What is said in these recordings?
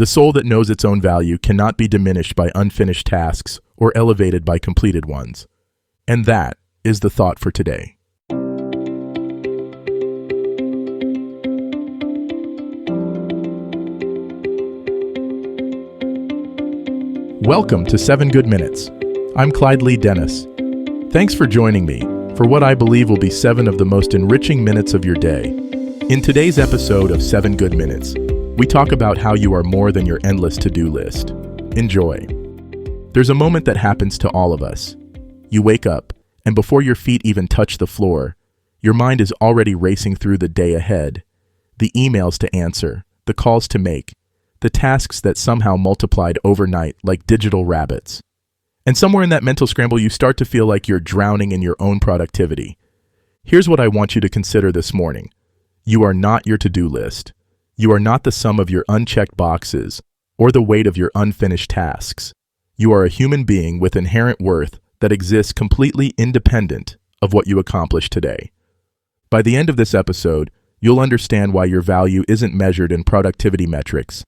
The soul that knows its own value cannot be diminished by unfinished tasks or elevated by completed ones. And that is the thought for today. Welcome to 7 Good Minutes. I'm Clyde Lee Dennis. Thanks for joining me for what I believe will be 7 of the most enriching minutes of your day. In today's episode of 7 Good Minutes, we talk about how you are more than your endless to-do list. Enjoy. There's a moment that happens to all of us. You wake up, and before your feet even touch the floor, your mind is already racing through the day ahead, the emails to answer, the calls to make, the tasks that somehow multiplied overnight like digital rabbits. And somewhere in that mental scramble, you start to feel like you're drowning in your own productivity. Here's what I want you to consider this morning. You are not your to-do list. You are not the sum of your unchecked boxes or the weight of your unfinished tasks. You are a human being with inherent worth that exists completely independent of what you accomplish today. By the end of this episode, you'll understand why your value isn't measured in productivity metrics,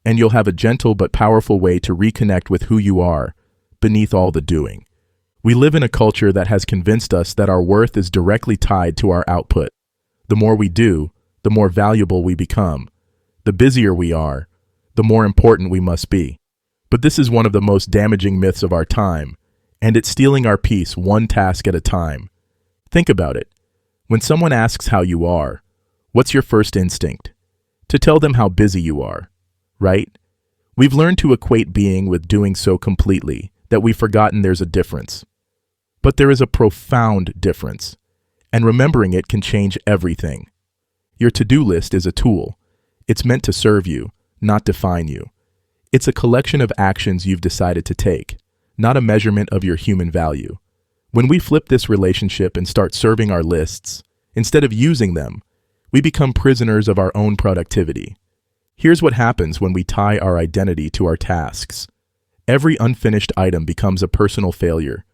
and you'll have a gentle but powerful way to reconnect with who you are beneath all the doing. We live in a culture that has convinced us that our worth is directly tied to our output. The more we do, the more valuable we become. The busier we are, the more important we must be. But this is one of the most damaging myths of our time, and it's stealing our peace one task at a time. Think about it. When someone asks how you are, what's your first instinct? To tell them how busy you are, right? We've learned to equate being with doing so completely that we've forgotten there's a difference. But there is a profound difference, and remembering it can change everything. Your to-do list is a tool. It's meant to serve you, not define you. It's a collection of actions you've decided to take, not a measurement of your human value. When we flip this relationship and start serving our lists, instead of using them, we become prisoners of our own productivity. Here's what happens when we tie our identity to our tasks. Every unfinished item becomes a personal failure.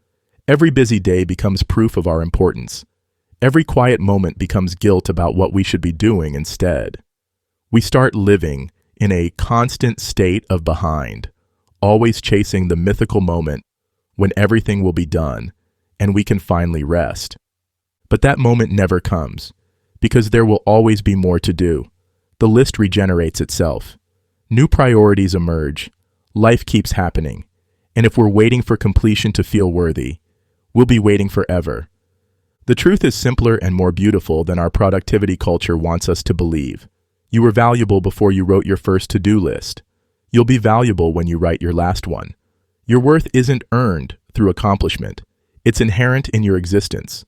Every busy day becomes proof of our importance. Every quiet moment becomes guilt about what we should be doing instead. We start living in a constant state of behind, always chasing the mythical moment when everything will be done and we can finally rest. But that moment never comes, because there will always be more to do. The list regenerates itself. New priorities emerge. Life keeps happening. And if we're waiting for completion to feel worthy, we'll be waiting forever. The truth is simpler and more beautiful than our productivity culture wants us to believe. You were valuable before you wrote your first to-do list. You'll be valuable when you write your last one. Your worth isn't earned through accomplishment. It's inherent in your existence.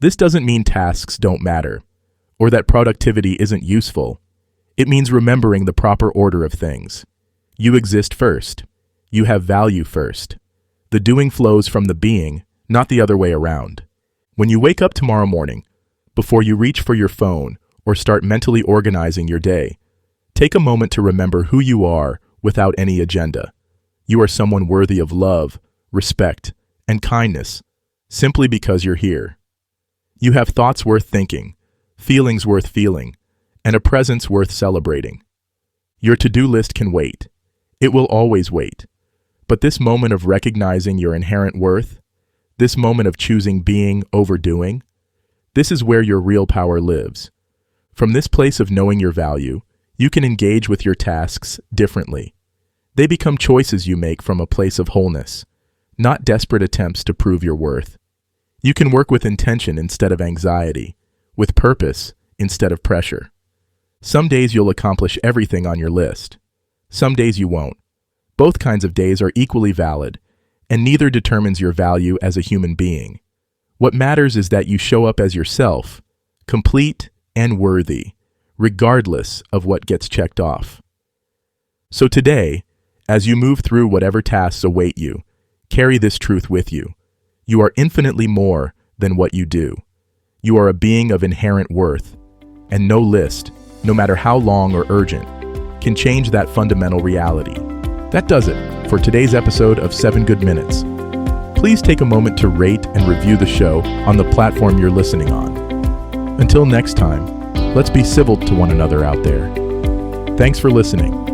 This doesn't mean tasks don't matter, or that productivity isn't useful. It means remembering the proper order of things. You exist first. You have value first. The doing flows from the being, not the other way around. When you wake up tomorrow morning, before you reach for your phone or start mentally organizing your day, take a moment to remember who you are without any agenda. You are someone worthy of love, respect, and kindness, simply because you're here. You have thoughts worth thinking, feelings worth feeling, and a presence worth celebrating. Your to-do list can wait. It will always wait. But this moment of recognizing your inherent worth, this moment of choosing being over doing, this is where your real power lives. From this place of knowing your value, you can engage with your tasks differently. They become choices you make from a place of wholeness, not desperate attempts to prove your worth. You can work with intention instead of anxiety, with purpose instead of pressure. Some days you'll accomplish everything on your list. Some days you won't. Both kinds of days are equally valid, and neither determines your value as a human being. What matters is that you show up as yourself, complete and worthy, regardless of what gets checked off. So today, as you move through whatever tasks await you, carry this truth with you. You are infinitely more than what you do. You are a being of inherent worth, and no list, no matter how long or urgent, can change that fundamental reality. That does it for today's episode of 7 Good Minutes. Please take a moment to rate and review the show on the platform you're listening on. Until next time, let's be civil to one another out there. Thanks for listening.